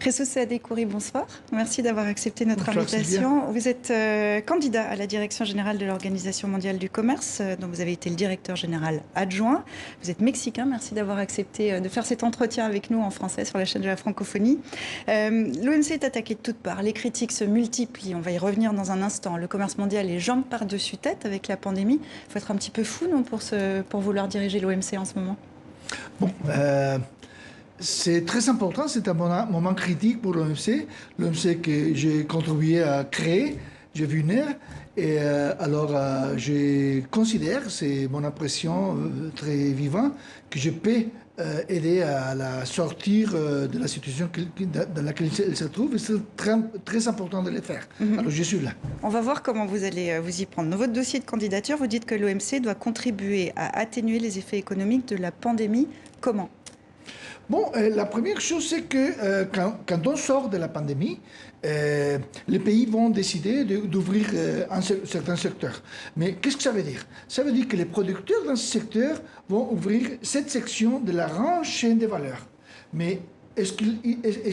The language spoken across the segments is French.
Jesus Saadé-Khoury, bonsoir. Merci d'avoir accepté notre invitation. Vous êtes candidat à la direction générale de l'Organisation mondiale du commerce, dont vous avez été le directeur général adjoint. Vous êtes mexicain, merci d'avoir accepté de faire cet entretien avec nous en français sur la chaîne de la francophonie. L'OMC est attaqué de toutes parts, les critiques se multiplient, on va y revenir dans un instant. Le commerce mondial est jambes par-dessus tête avec la pandémie. Il faut être un petit peu fou, non, pour vouloir diriger l'OMC en ce moment? Bon, c'est très important, c'est un moment critique pour l'OMC. L'OMC que j'ai contribué à créer, j'ai vu naître. Et alors, je considère, c'est mon impression très vivante, que je peux aider à la sortir de la situation dans laquelle elle se trouve. Et c'est très important de le faire. Alors, je suis là. On va voir comment vous allez vous y prendre. Dans votre dossier de candidature, vous dites que l'OMC doit contribuer à atténuer les effets économiques de la pandémie. Comment ? Bon, la première chose, c'est que quand on sort de la pandémie, les pays vont décider d'ouvrir certains secteurs. Mais qu'est-ce que ça veut dire? Ça veut dire que les producteurs dans ce secteur vont ouvrir cette section de la grande chaîne de valeur. Mais est-ce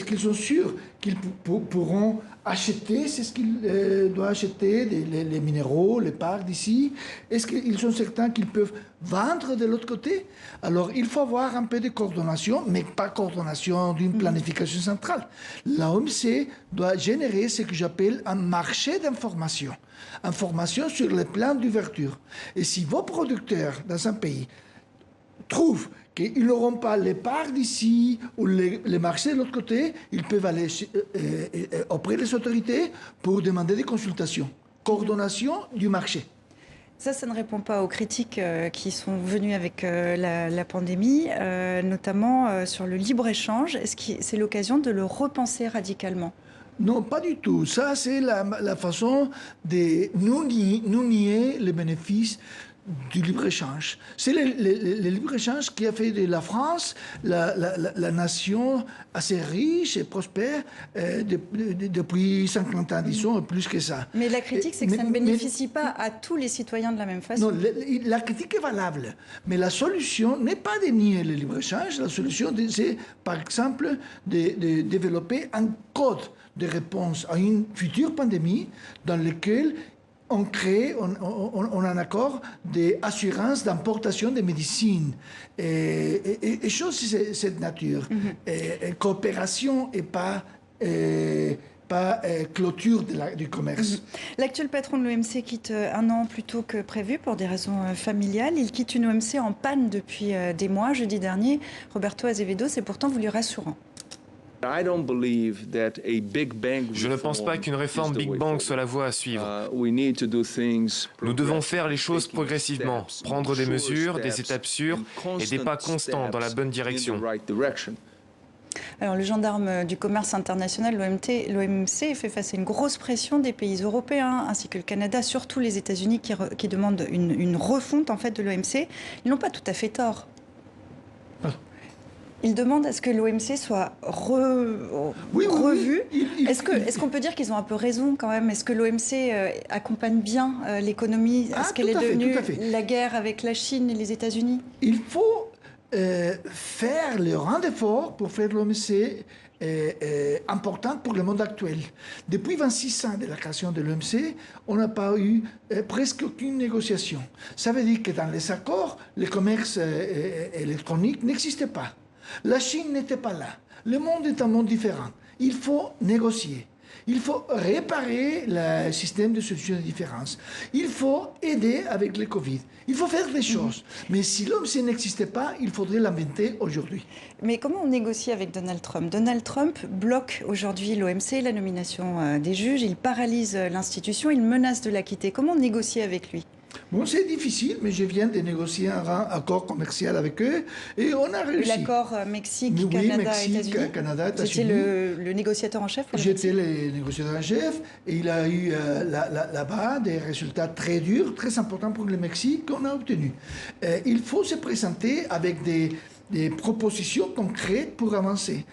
qu'ils sont sûrs qu'ils pourront acheter ce qu'ils doivent acheter, les minéraux, les parts d'ici? Est-ce qu'ils sont certains qu'ils peuvent vendre de l'autre côté? Alors, il faut avoir un peu de coordination, mais pas coordination d'une planification centrale. L'OMC doit générer ce que j'appelle un marché d'information. Information sur les plans d'ouverture. Et si vos producteurs dans un pays trouvent qu'ils n'auront pas les parts d'ici ou les marchés de l'autre côté, ils peuvent aller auprès des autorités pour demander des consultations. Coordination du marché. Ça ne répond pas aux critiques qui sont venues avec la pandémie, notamment sur le libre-échange. Est-ce que c'est l'occasion de le repenser radicalement ? Non, pas du tout. Ça, c'est la façon de nous nier les bénéfices du libre-échange. C'est le libre-échange qui a fait de la France la nation assez riche et prospère depuis 50 ans, disons, plus que ça. Mais la critique, c'est que ça ne bénéficie pas à tous les citoyens de la même façon. Non, la critique est valable, mais la solution n'est pas de nier le libre-échange. La solution, c'est, par exemple, de développer un code de réponse à une future pandémie dans lequel on crée, on a un accord d'assurance d'importation de médecines et choses de cette nature. Coopération et pas clôture du commerce. L'actuel patron de l'OMC quitte un an plus tôt que prévu pour des raisons familiales. Il quitte une OMC en panne depuis des mois. Jeudi dernier, Roberto Azevedo s'est pourtant voulu rassurant. Je ne pense pas qu'une réforme Big Bang soit la voie à suivre. Nous devons faire les choses progressivement, prendre des mesures, des étapes sûres et des pas constants dans la bonne direction. Alors, le gendarme du commerce international, l'OMC, fait face à une grosse pression des pays européens, ainsi que le Canada, surtout les États-Unis, qui demandent une refonte en fait, de l'OMC. Ils n'ont pas tout à fait tort. Ils demandent à ce que l'OMC soit revu. Est-ce qu'on peut dire qu'ils ont un peu raison quand même? Est-ce que l'OMC accompagne bien l'économie? Est-ce qu'elle est devenue la guerre avec la Chine et les États-Unis? Il faut faire le grand effort pour faire l'OMC importante pour le monde actuel. Depuis 26 ans de la création de l'OMC, on n'a pas eu presque aucune négociation. Ça veut dire que dans les accords, le commerce électronique n'existait pas. La Chine n'était pas là. Le monde est un monde différent. Il faut négocier. Il faut réparer le système de solution de différence. Il faut aider avec le Covid. Il faut faire des choses. Mais si l'OMC n'existait pas, il faudrait l'inventer aujourd'hui. Mais comment on négocie avec Donald Trump? Donald Trump bloque aujourd'hui l'OMC, la nomination des juges. Il paralyse l'institution. Il menace de la quitter. Comment négocier avec lui? Bon, c'est difficile, mais je viens de négocier un accord commercial avec eux et on a réussi. L'accord Mexique, Canada, États-Unis. États-Unis. C'était le négociateur en chef pour le Mexique. J'étais le négociateur en chef et il a eu là-bas des résultats très durs, très importants pour le Mexique qu'on a obtenus. Il faut se présenter avec des propositions concrètes pour avancer.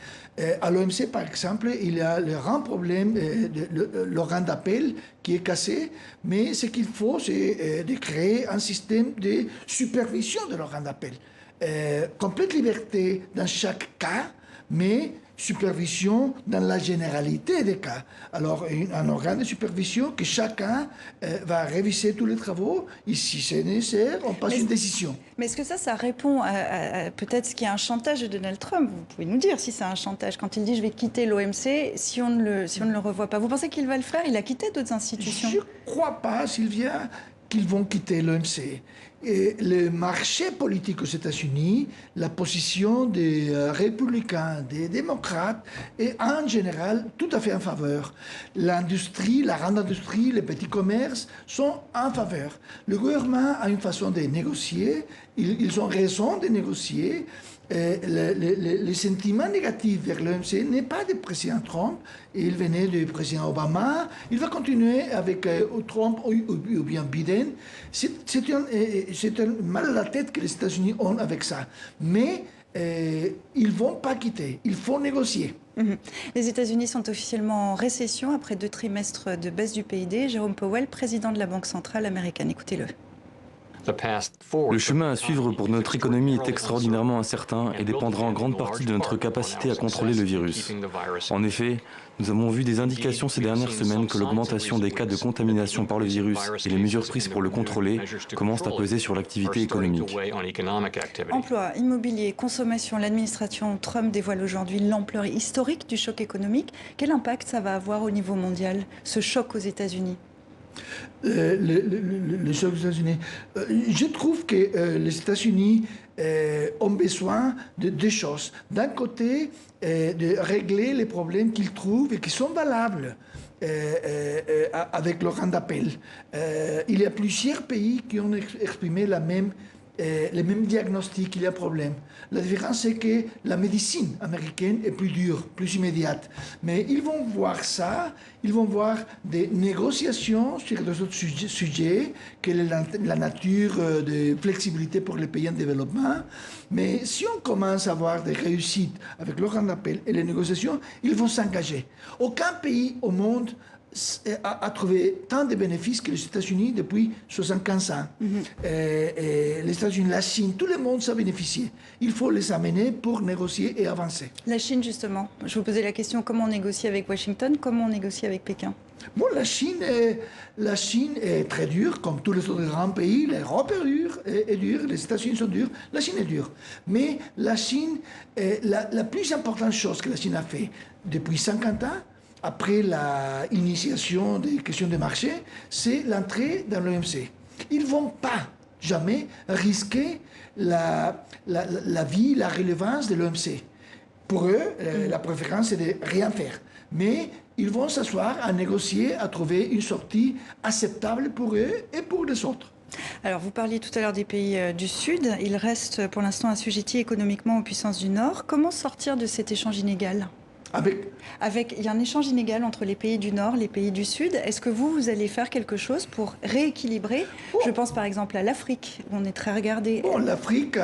À l'OMC, par exemple, il y a le grand problème de l'organe d'appel qui est cassé, mais ce qu'il faut, c'est de créer un système de supervision de l'organe d'appel. Complète liberté dans chaque cas, mais supervision dans la généralité des cas. Alors, un organe de supervision que chacun va réviser tous les travaux et si c'est nécessaire, on passe une décision. Mais est-ce que ça répond à peut-être ce qui est un chantage de Donald Trump? Vous pouvez nous dire si c'est un chantage. Quand il dit « je vais quitter l'OMC », si on ne le revoit pas. Vous pensez qu'il va le faire? Il a quitté d'autres institutions. Je ne crois pas, Sylvia, qu'ils vont quitter l'OMC. Et le marché politique aux États-Unis, la position des républicains, des démocrates, est en général tout à fait en faveur. L'industrie, la grande industrie, les petits commerces sont en faveur. Le gouvernement a une façon de négocier, ils ont raison de négocier. Le sentiment négatif vers l'OMC n'est pas du président Trump, il venait du président Obama, il va continuer avec Trump ou bien Biden. C'est un mal à la tête que les États-Unis ont avec ça. Mais ils ne vont pas quitter, il faut négocier. Les États-Unis sont officiellement en récession après 2 trimestres de baisse du PIB. Jérôme Powell, président de la Banque centrale américaine, écoutez-le. Le chemin à suivre pour notre économie est extraordinairement incertain et dépendra en grande partie de notre capacité à contrôler le virus. En effet, nous avons vu des indications ces dernières semaines que l'augmentation des cas de contamination par le virus et les mesures prises pour le contrôler commencent à peser sur l'activité économique. Emploi, immobilier, consommation, l'administration Trump dévoile aujourd'hui l'ampleur historique du choc économique. Quel impact ça va avoir au niveau mondial, ce choc aux États-Unis ? Le choc des États-Unis. Je trouve que les États-Unis ont besoin de 2 choses. D'un côté, de régler les problèmes qu'ils trouvent et qui sont valables avec le rang d'appel. Il y a plusieurs pays qui ont exprimé les mêmes diagnostics, il y a un problème. La différence, c'est que la médecine américaine est plus dure, plus immédiate. Mais ils vont voir ça, ils vont voir des négociations sur d'autres sujets, quelle est la nature de flexibilité pour les pays en développement. Mais si on commence à avoir des réussites avec le rang d'appel et les négociations, ils vont s'engager. Aucun pays au monde a trouvé tant de bénéfices que les États-Unis depuis 75 ans. Les États-Unis, la Chine, tout le monde s'en bénéficié. Il faut les amener pour négocier et avancer. La Chine, justement. Je vous posais la question, comment on négocie avec Washington, comment on négocie avec Pékin? Bon, la Chine est très dure, comme tous les autres grands pays. L'Europe est dure, les États-Unis sont durs, la Chine est dure. Mais la Chine, la plus importante chose que la Chine a fait depuis 50 ans, après l'initiation des questions de marché, c'est l'entrée dans l'OMC. Ils ne vont pas jamais risquer la vie, la relevance de l'OMC. Pour eux, la préférence, c'est de rien faire. Mais ils vont s'asseoir à négocier, à trouver une sortie acceptable pour eux et pour les autres. Alors, vous parliez tout à l'heure des pays du Sud. Ils restent pour l'instant assujettis économiquement aux puissances du Nord. Comment sortir de cet échange inégal ? Il y a un échange inégal entre les pays du Nord et les pays du Sud. Est-ce que vous allez faire quelque chose pour rééquilibrer? Je pense par exemple à l'Afrique, où on est très regardé. Bon, l'Afrique,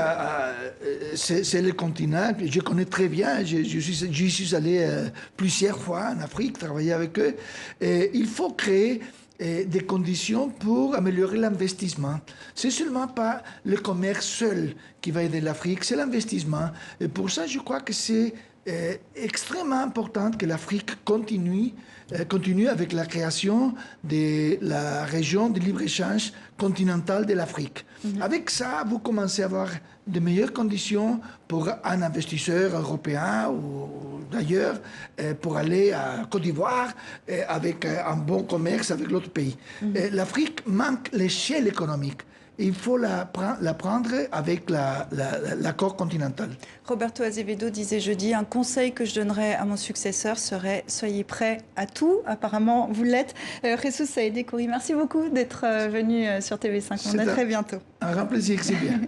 c'est le continent que je connais très bien. J'y suis allé plusieurs fois en Afrique, travailler avec eux. Et il faut créer des conditions pour améliorer l'investissement. C'est seulement pas le commerce seul qui va aider l'Afrique, c'est l'investissement. Et pour ça, je crois que c'est extrêmement important que l'Afrique continue avec la création de la région de libre-échange continentale de l'Afrique. Avec ça, vous commencez à avoir de meilleures conditions pour un investisseur européen ou d'ailleurs pour aller à Côte d'Ivoire avec un bon commerce avec l'autre pays. L'Afrique manque l'échelle économique. Il faut la prendre avec l'accord continental. Roberto Azevedo disait jeudi, un conseil que je donnerais à mon successeur serait « Soyez prêts à tout ». Apparemment, vous l'êtes. Jesus Saïd Khoury, merci beaucoup d'être venu sur TV5. On à très bientôt. Un grand plaisir, c'est bien.